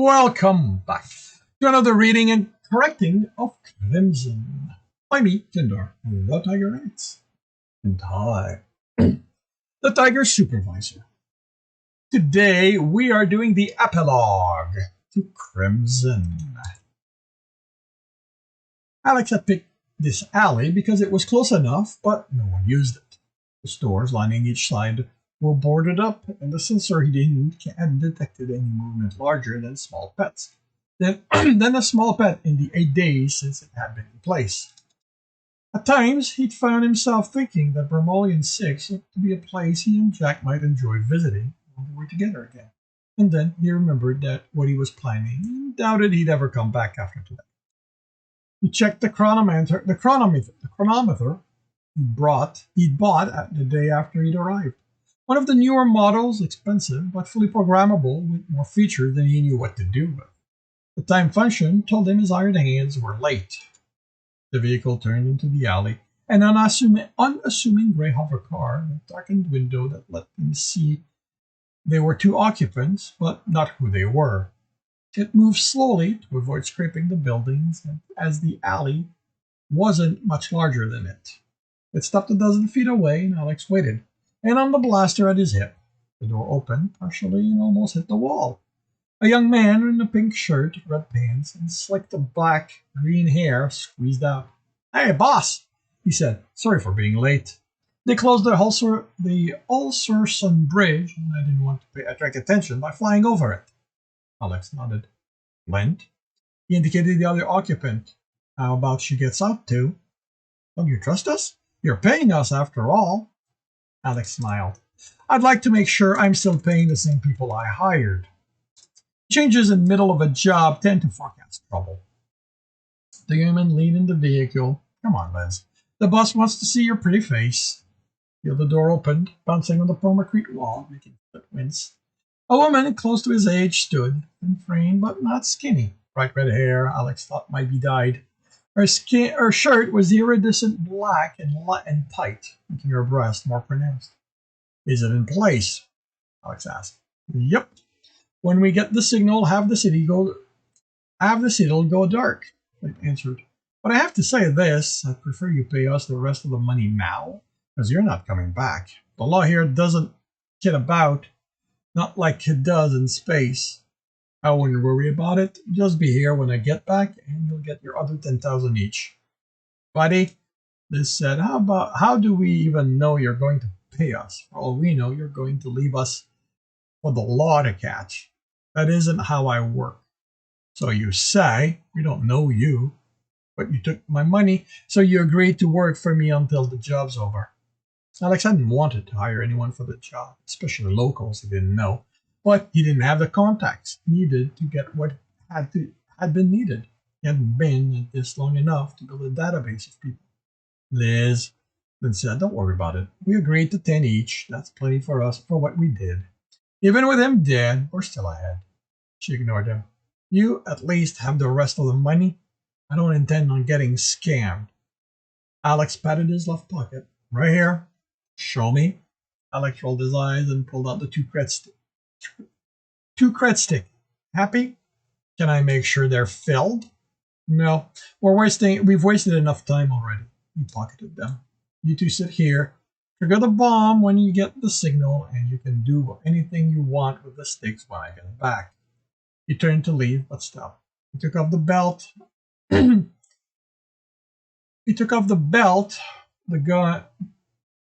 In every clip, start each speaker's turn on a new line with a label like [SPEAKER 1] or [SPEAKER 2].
[SPEAKER 1] Welcome back to another reading and correcting of Crimson by me, Kindar, the Tiger Knights. And hi, the Tiger Supervisor. Today we are doing the epilogue to Crimson. Alex had picked this alley because it was close enough, but no one used it. The stores lining each side were boarded up, and the sensor reading hadn't detected any movement larger than small pets. Than a small pet in the 8 days since it had been in place. At times, he'd found himself thinking that Vermilion 6 looked to be a place he and Jack might enjoy visiting when they were together again. And then he remembered that what he was planning and doubted he'd ever come back after today. He checked the chronometer he'd bought the day after he'd arrived. One of the newer models, expensive but fully programmable with more features than he knew what to do with. The time function told him his iron hands were late. The vehicle turned into the alley, an unassuming gray hover car with a darkened window that let him see there were two occupants, but not who they were. It moved slowly to avoid scraping the buildings, as the alley wasn't much larger than it. It stopped a dozen feet away, and Alex waited. And on the blaster at his hip, the door opened partially and almost hit the wall. A young man in a pink shirt, red pants, and slicked black-green hair squeezed out. "Hey, boss," he said. "Sorry for being late. They closed the Ulcerson Bridge, and I didn't want to attract attention by flying over it." Alex nodded. "Flint?" He indicated the other occupant. "How about she gets out too?" "Don't you trust us? You're paying us after all." Alex smiled. "I'd like to make sure I'm still paying the same people I hired." Changes in the middle of a job tend to forecast trouble. The human leaned in the vehicle. "Come on, Liz. The boss wants to see your pretty face." The door opened, bouncing on the permacrete wall, making it wince. A woman close to his age stood, thin framed but not skinny. Bright red hair, Alex thought might be dyed. Her shirt was iridescent black and tight, making her breast more pronounced. "Is it in place?" Alex asked. "Yep. When we get the signal, have the city go dark," Flint answered. "But I have to say this, I'd prefer you pay us the rest of the money now, because you're not coming back. The law here doesn't kid about, not like it does in space. I wouldn't worry about it. Just be here when I get back, and you'll get your other 10,000 each." "Buddy," Liz said, how do we even know you're going to pay us? For all we know, you're going to leave us for the law to catch. That isn't how I work." "So you say. We don't know you. But you took my money, so you agreed to work for me until the job's over." Alex hadn't wanted to hire anyone for the job, especially locals he didn't know. But he didn't have the contacts needed to get what had been needed. He hadn't been at this long enough to build a database of people. "Liz," Lynn said, "don't worry about it. We agreed to 10 each. That's plenty for us for what we did. Even with him dead, we're still ahead." She ignored him. "You at least have the rest of the money. I don't intend on getting scammed." Alex patted his left pocket. "Right here." "Show me." Alex rolled his eyes and pulled out the two cred stick. "Happy? Can I make sure they're filled?" "No, we've wasted enough time already." He pocketed them. "You two sit here. Trigger the bomb when you get the signal, and you can do anything you want with the sticks when I get back." He turned to leave, but stopped. He took off the belt. The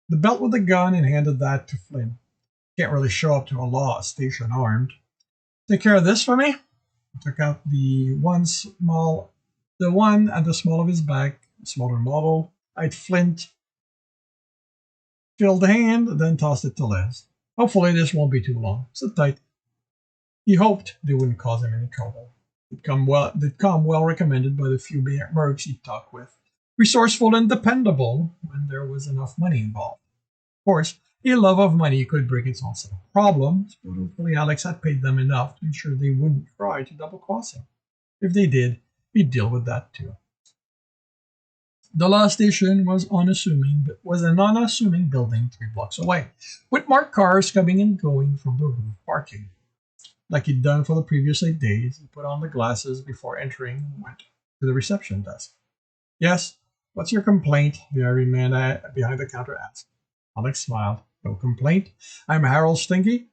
[SPEAKER 1] belt with the gun, and handed that to Flynn. "Can't really show up to a law station armed. Take care of this for me." He took out the one at the small of his back, a smaller model. Eyed Flint, filled the hand, then tossed it to Liz. "Hopefully this won't be too long. Sit tight." He hoped they wouldn't cause him any trouble. They'd come well recommended by the few mercs he'd talked with. Resourceful and dependable when there was enough money involved. Of course, a love of money could bring its own set of problems, but hopefully Alex had paid them enough to ensure they wouldn't try to double-cross him. If they did, he'd deal with that too. The law station was an unassuming building 3 blocks away, with marked cars coming and going from the roof parking. Like he'd done for the previous 8 days, he put on the glasses before entering and went to the reception desk. "Yes, what's your complaint?" the irate man behind the counter asked. Alex smiled. "No complaint. I'm Harold Stinky.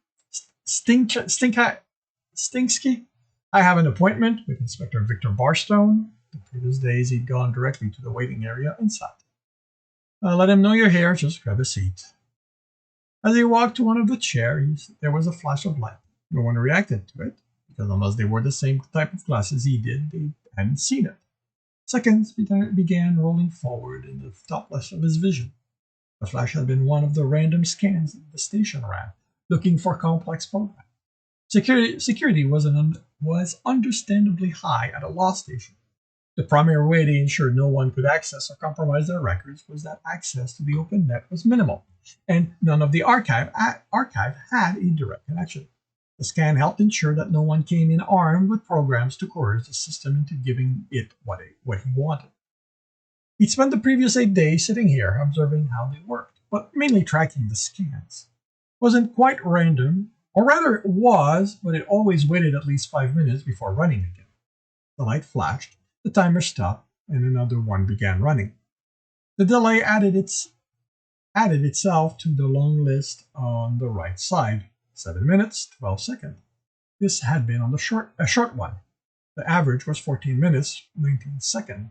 [SPEAKER 1] Stinksky. I have an appointment with Inspector Victor Barstone." The previous days he'd gone directly to the waiting area inside. "Let him know you're here. Just grab a seat." As he walked to one of the chairs, there was a flash of light. No one reacted to it, because unless they wore the same type of glasses he did, they hadn't seen it. Seconds began rolling forward in the top left of his vision. The flash had been one of the random scans the station ran, looking for complex programs. Security was understandably high at a law station. The primary way they ensured no one could access or compromise their records was that access to the open net was minimal, and none of the archive had a direct connection. The scan helped ensure that no one came in armed with programs to coerce the system into giving it what he wanted. He'd spent the previous 8 days sitting here, observing how they worked, but mainly tracking the scans. It wasn't quite random, or rather it was, but it always waited at least 5 minutes before running again. The light flashed, the timer stopped, and another one began running. The delay added itself to the long list on the right side. 7 minutes, 12 seconds. This had been on a short one. The average was 14 minutes, 19 seconds.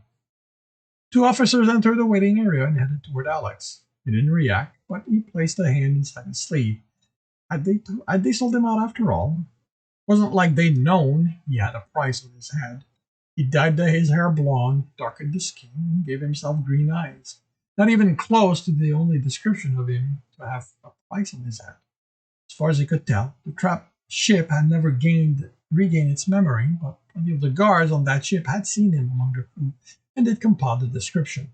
[SPEAKER 1] Two officers entered the waiting area and headed toward Alex. He didn't react, but he placed a hand inside his sleeve. Had they sold him out after all? It wasn't like they'd known he had a price on his head. He dyed his hair blonde, darkened the skin, and gave himself green eyes. Not even close to the only description of him to have a price on his head. As far as he could tell, the trap ship had never regained its memory, but plenty of the guards on that ship had seen him among the crew, and it compiled the description.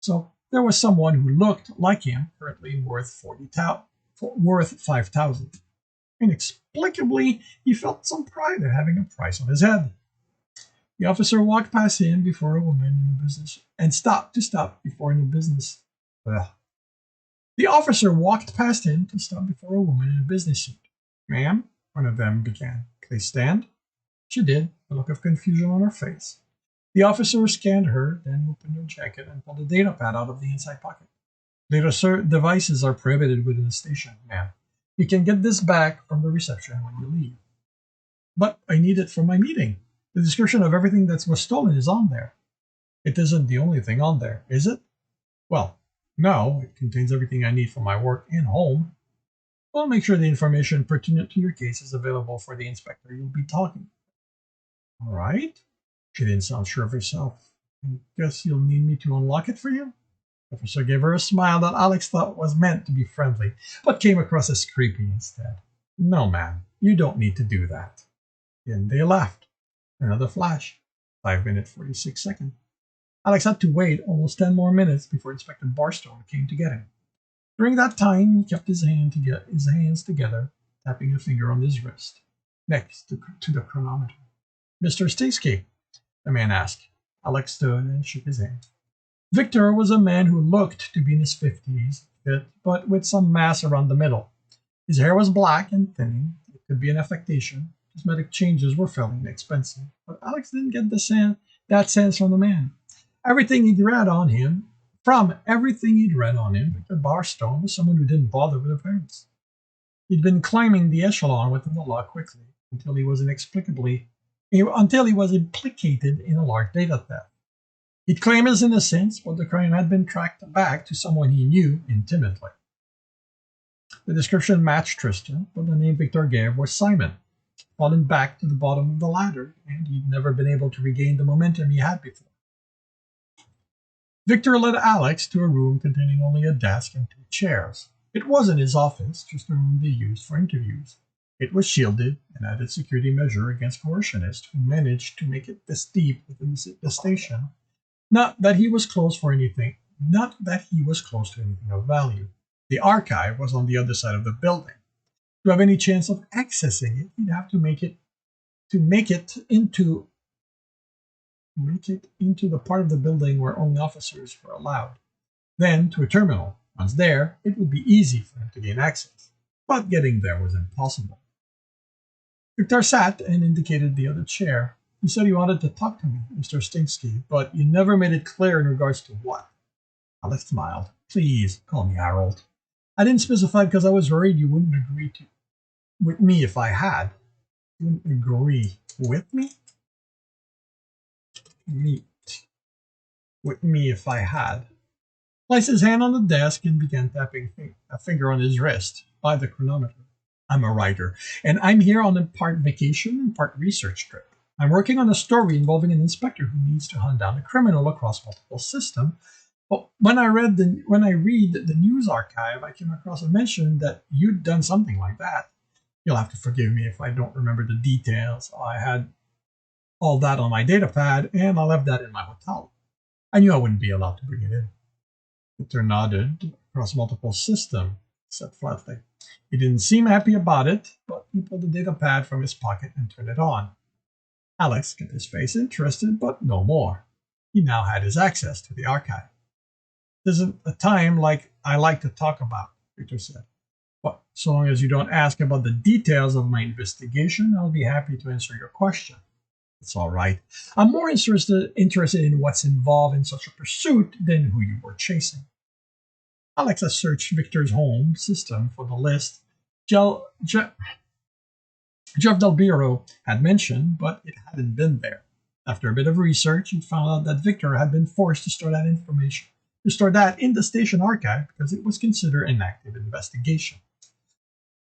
[SPEAKER 1] So there was someone who looked like him, currently worth 5,000. Inexplicably, he felt some pride at having a price on his head. The officer walked past him before a woman in the business and stopped before in the business. The officer walked past him to stop before a woman in a business suit. "Ma'am," one of them began. "Please stand." She did, a look of confusion on her face. The officer scanned her, then opened her jacket and pulled a data pad out of the inside pocket. "Data devices are prohibited within the station, ma'am. You can get this back from the reception when you leave." "But I need it for my meeting. The description of everything that was stolen is on there." "It isn't the only thing on there, is it?" "Well, no, it contains everything I need for my work and home." "We'll make sure the information pertinent to your case is available for the inspector you'll be talking to." "All right." She didn't sound sure of herself. "I guess you'll need me to unlock it for you?" The officer gave her a smile that Alex thought was meant to be friendly, but came across as creepy instead. "No, ma'am, you don't need to do that." Then they laughed. Another flash. 5 minutes, 46 seconds. Alex had to wait almost 10 more minutes before Inspector Barstone came to get him. During that time, he kept his hands together, tapping a finger on his wrist, next to the chronometer. "Mr. Stinsky?" the man asked. Alex stood and shook his hand. Victor was a man who looked to be in his 50s, fit, but with some mass around the middle. His hair was black and thinning. It could be an affectation. Cosmetic changes were fairly inexpensive, but Alex didn't get that sense from the man. Everything he'd read on him, Victor Barstone was someone who didn't bother with appearance. He'd been climbing the echelon within the law quickly until he was implicated in a large data theft. He'd claim his innocence, but the crime had been tracked back to someone he knew intimately. The description matched Tristan, but the name Victor gave was Simon, fallen back to the bottom of the ladder, and he'd never been able to regain the momentum he had before. Victor led Alex to a room containing only a desk and 2 chairs. It wasn't his office, just a room they used for interviews. It was shielded, an added security measure against coercionists who managed to make it this deep within the station. Not that he was close to anything of value. The archive was on the other side of the building. To have any chance of accessing it, he'd have to make it into the part of the building where only officers were allowed. Then to a terminal. Once there, it would be easy for him to gain access. But getting there was impossible. Victor sat and indicated the other chair. He said he wanted to talk to me, Mr. Stinsky, but you never made it clear in regards to what. Alex smiled. Please, call me Harold. I didn't specify because I was worried you wouldn't agree with me if I had. You wouldn't agree with me? Meet with me if I had. Placed his hand on the desk and began tapping a finger on his wrist by the chronometer. I'm a writer, and I'm here on a part vacation and part research trip. I'm working on a story involving an inspector who needs to hunt down a criminal across multiple systems. But when I read the news archive, I came across a mention that you'd done something like that. You'll have to forgive me if I don't remember the details. I had all that on my data pad, and I left that in my hotel. I knew I wouldn't be allowed to bring it in. Victor nodded across multiple systems, said flatly. He didn't seem happy about it, but he pulled the data pad from his pocket and turned it on. Alex kept his face interested, but no more. He now had his access to the archive. This isn't a time like I like to talk about, Victor said. But so long as you don't ask about the details of my investigation, I'll be happy to answer your question. It's all right. I'm more interested in what's involved in such a pursuit than who you were chasing. Alex has searched Victor's home system for the list Jeff Del Bureau had mentioned, but it hadn't been there. After a bit of research, he found out that Victor had been forced to store that in the station archive because it was considered an active investigation.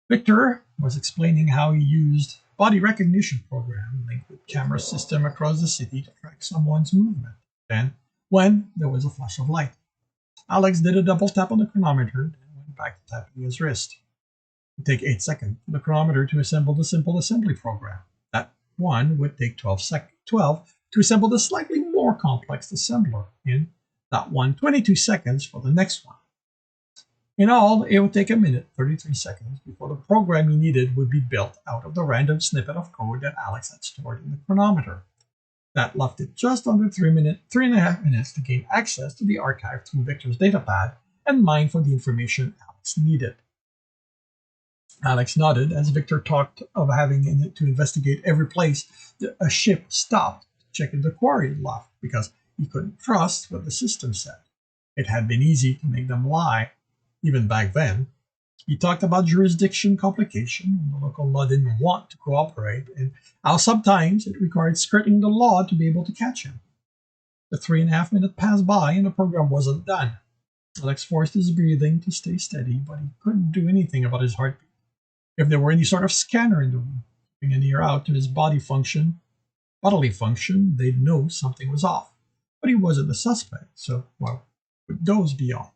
[SPEAKER 1] Victor was explaining how he used body recognition program linked with camera system across the city to track someone's movement. Then, when there was a flash of light, Alex did a double tap on the chronometer and went back to tapping his wrist. It would take 8 seconds for the chronometer to assemble the simple assembly program. That one would take 12 to assemble the slightly more complex assembler, and that one 22 seconds for the next one. In all, it would take a minute, 33 seconds, before the program he needed would be built out of the random snippet of code that Alex had stored in the chronometer. That left it just under 3.5 minutes to gain access to the archive through Victor's datapad and mine for the information Alex needed. Alex nodded as Victor talked of having to investigate every place a ship stopped to check if the quarry had left because he couldn't trust what the system said. It had been easy to make them lie, even back then. He talked about jurisdiction complication when the local law didn't want to cooperate, and how sometimes it required skirting the law to be able to catch him. The 3.5 minutes passed by and the program wasn't done. Alex forced his breathing to stay steady, but he couldn't do anything about his heartbeat. If there were any sort of scanner in the room, keeping an ear out to his bodily function, they'd know something was off. But he wasn't a suspect, so why would those be on?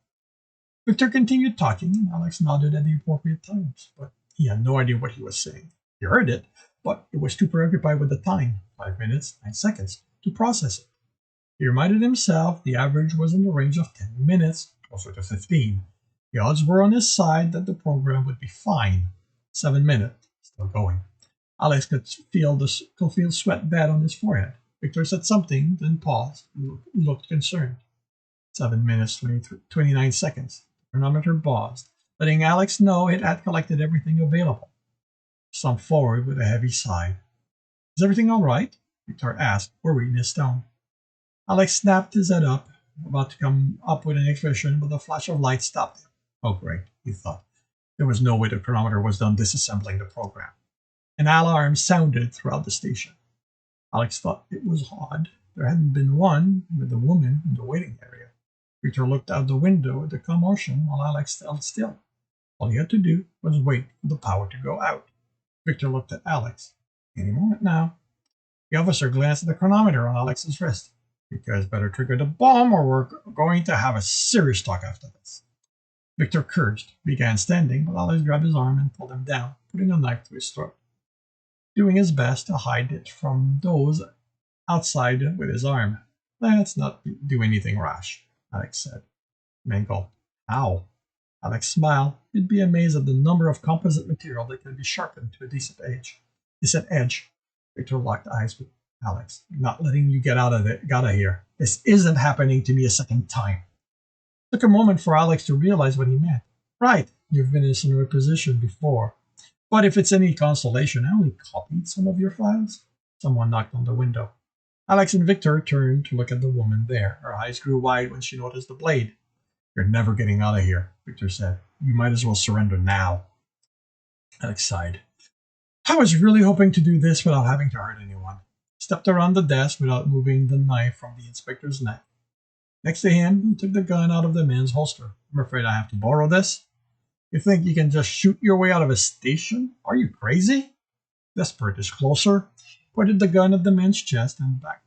[SPEAKER 1] Victor continued talking, and Alex nodded at the appropriate times, but he had no idea what he was saying. He heard it, but it was too preoccupied with the time, 5 minutes, 9 seconds, to process it. He reminded himself the average was in the range of 10 minutes, closer to 15. The odds were on his side that the program would be fine. 7 minutes, still going. Alex could feel sweat bed on his forehead. Victor said something, then paused. He looked concerned. 7 minutes, 29 seconds. The chronometer paused, letting Alex know it had collected everything available. He slumped forward with a heavy sigh. Is everything all right? Victor asked, worried in his tone. Alex snapped his head up, about to come up with an expression, but the flash of light stopped him. Oh, great, he thought. There was no way the chronometer was done disassembling the program. An alarm sounded throughout the station. Alex thought it was odd. There hadn't been one with the woman in the waiting area. Victor looked out the window at the commotion while Alex held still. All he had to do was wait for the power to go out. Victor looked at Alex. Any moment now. The officer glanced at the chronometer on Alex's wrist. You guys better trigger the bomb or we're going to have a serious talk after this. Victor cursed, began standing, but Alex grabbed his arm and pulled him down, putting a knife to his throat, doing his best to hide it from those outside with his arm. Let's not do anything rash, Alex said. Mangle. How? Alex smiled. You'd be amazed at the number of composite material that can be sharpened to a decent edge. He said edge. Victor locked eyes with Alex. Not letting you get out of here. This isn't happening to me a second time. It took a moment for Alex to realize what he meant. Right, you've been in a similar position before. But if it's any consolation, I only copied some of your files. Someone knocked on the window. Alex and Victor turned to look at the woman there. Her eyes grew wide when she noticed the blade. You're never getting out of here, Victor said. You might as well surrender now. Alex sighed. I was really hoping to do this without having to hurt anyone. He stepped around the desk without moving the knife from the inspector's neck. Next to him, he took the gun out of the man's holster. I'm afraid I have to borrow this. You think you can just shoot your way out of a station? Are you crazy? Desperate is closer, pointed the gun at the man's chest and back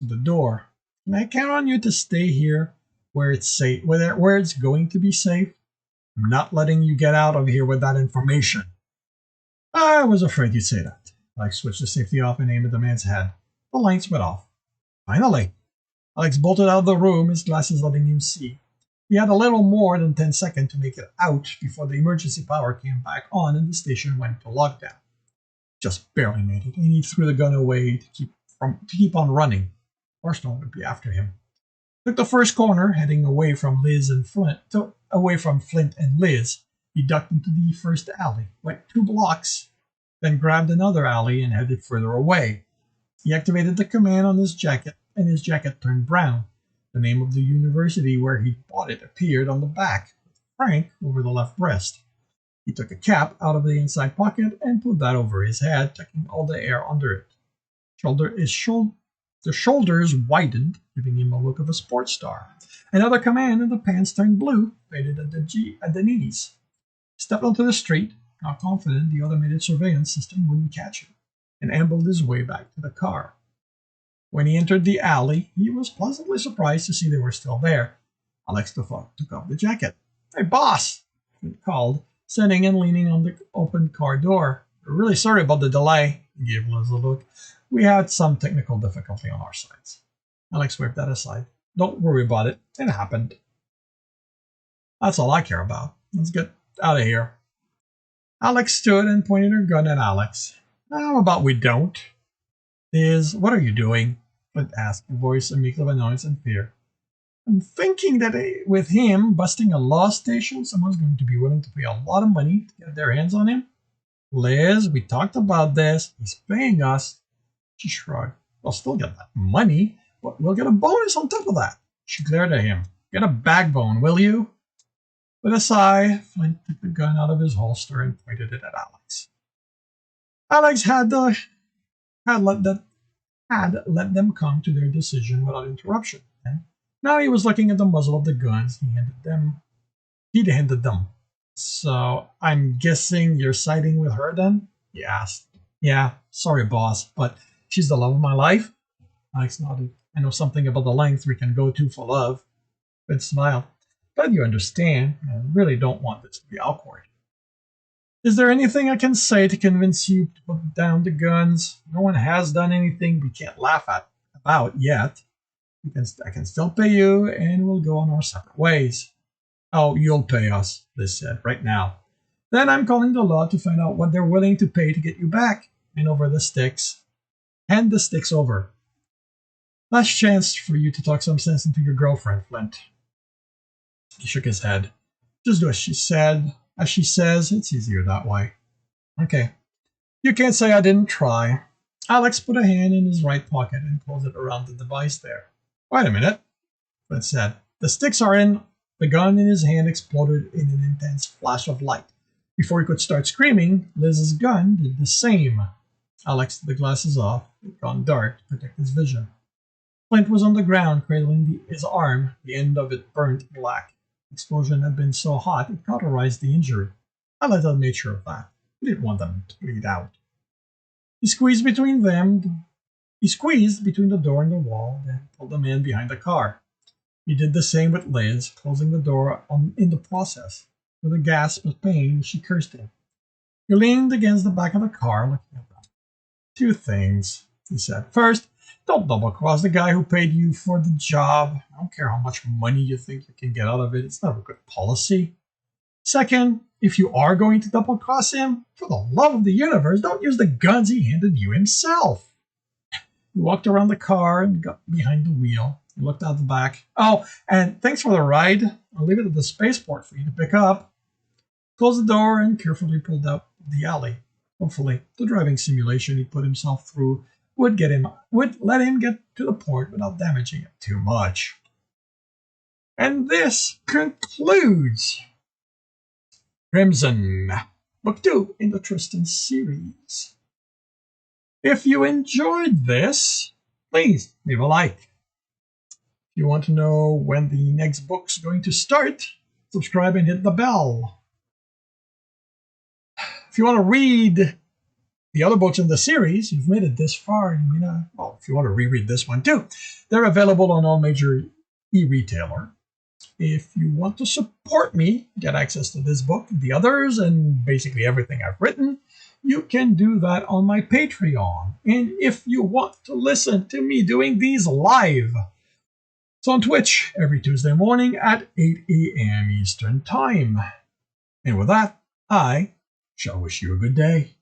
[SPEAKER 1] to the door. Can I count on you to stay here where it's safe, where it's going to be safe? I'm not letting you get out of here with that information. I was afraid you'd say that. Alex switched the safety off and aimed at the man's head. The lights went off. Finally, Alex bolted out of the room, his glasses letting him see. He had a little more than 10 seconds to make it out before the emergency power came back on and the station went into lockdown. Just barely made it, and he threw the gun away to keep on running. Marston would be after him. Took the first corner, heading away from Flint and Liz. He ducked into the first alley, went 2 blocks, then grabbed another alley and headed further away. He activated the command on his jacket, and his jacket turned brown. The name of the university where he bought it appeared on the back, with Frank over the left breast. He took a cap out of the inside pocket and put that over his head, tucking all the air under it. The shoulders widened, giving him a look of a sports star. Another command and the pants turned blue, faded at the knees. He stepped onto the street, not confident the automated surveillance system wouldn't catch him, and ambled his way back to the car. When he entered the alley, he was pleasantly surprised to see they were still there. Alex took off the jacket. Hey, boss, he called, sitting and leaning on the open car door. We're really sorry about the delay, he gave Liz a look. We had some technical difficulty on our sides. Alex waved that aside. Don't worry about it. It happened. That's all I care about. Let's get out of here. Alex stood and pointed her gun at Alex. How about we don't? Liz, what are you doing? Flint asked, a voice a mix of annoyance and fear. I'm thinking that with him busting a law station, someone's going to be willing to pay a lot of money to get their hands on him. Liz, we talked about this. He's paying us. She shrugged. We'll still get that money, but we'll get a bonus on top of that. She glared at him. Get a backbone, will you? With a sigh, Flint took the gun out of his holster and pointed it at Alex. Alex had let them come to their decision without interruption. And now he was looking at the muzzle of the guns he'd handed them. So, I'm guessing you're siding with her then? He asked. Yeah, sorry boss, but she's the love of my life. Alex nodded. I know something about the length we can go to for love. Ben smiled. Glad you understand. I really don't want this to be awkward. Is there anything I can say to convince you to put down the guns? No one has done anything we can't laugh about yet. I can still pay you, and we'll go on our separate ways. Oh, you'll pay us, Liz said, right now. Then I'm calling the law to find out what they're willing to pay to get you back. Hand over the sticks. Hand the sticks over. Last chance for you to talk some sense into your girlfriend, Flint. He shook his head. Just do as she said. As she says, it's easier that way. Okay. You can't say I didn't try. Alex put a hand in his right pocket and closed it around the device there. Wait a minute, Flint said. The sticks are in. The gun in his hand exploded in an intense flash of light. Before he could start screaming, Liz's gun did the same. Alex took the glasses off. It had gone dark to protect his vision. Flint was on the ground, cradling his arm. The end of it burnt black. The explosion had been so hot it cauterized the injury. Alex had made sure of that. He didn't want them to bleed out. He squeezed between the door and the wall, then pulled the man behind the car. He did the same with Liz, closing the door in the process. With a gasp of pain, she cursed him. He leaned against the back of the car, looking at them. 2 things, he said. First, don't double-cross the guy who paid you for the job. I don't care how much money you think you can get out of it. It's not a good policy. Second, if you are going to double-cross him, for the love of the universe, don't use the guns he handed you himself. He walked around the car and got behind the wheel. He looked out the back. Oh, and thanks for the ride. I'll leave it at the spaceport for you to pick up. Closed the door and carefully pulled out the alley. Hopefully, the driving simulation he put himself through would let him get to the port without damaging it too much. And this concludes Crimson, Book 2 in the Tristan series. If you enjoyed this, please leave a like. If you want to know when the next book's going to start, subscribe and hit the bell. If you want to read the other books in the series, you've made it this far, if you want to reread this one too, they're available on all major e-retailer. If you want to support me, get access to this book, the others, and basically everything I've written, you can do that on my Patreon. And if you want to listen to me doing these live, it's on Twitch every Tuesday morning at 8 a.m. Eastern Time. And with that, I shall wish you a good day.